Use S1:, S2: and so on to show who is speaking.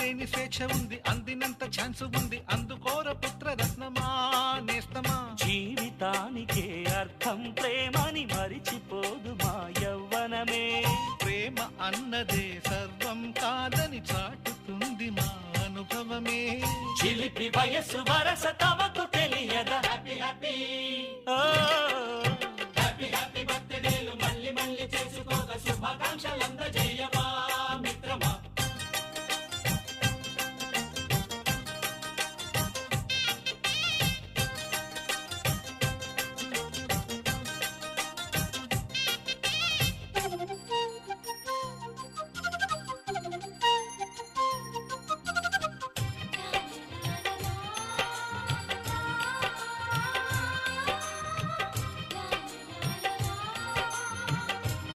S1: లేని స్వేచ్ఛ ఉంది, అందినంత ఛాన్స్ ఉంది, అందుకోర పుత్ర రత్నమా నేస్తమా.
S2: జీవితానికే అర్థం ప్రేమని మరిచిపోదు మా యవ్వనమే.
S1: ప్రేమ అన్నదే సర్వం కాదని చాటుతుంది మా అనుభవమే.
S2: చిలిపి వయసు వరస తమకు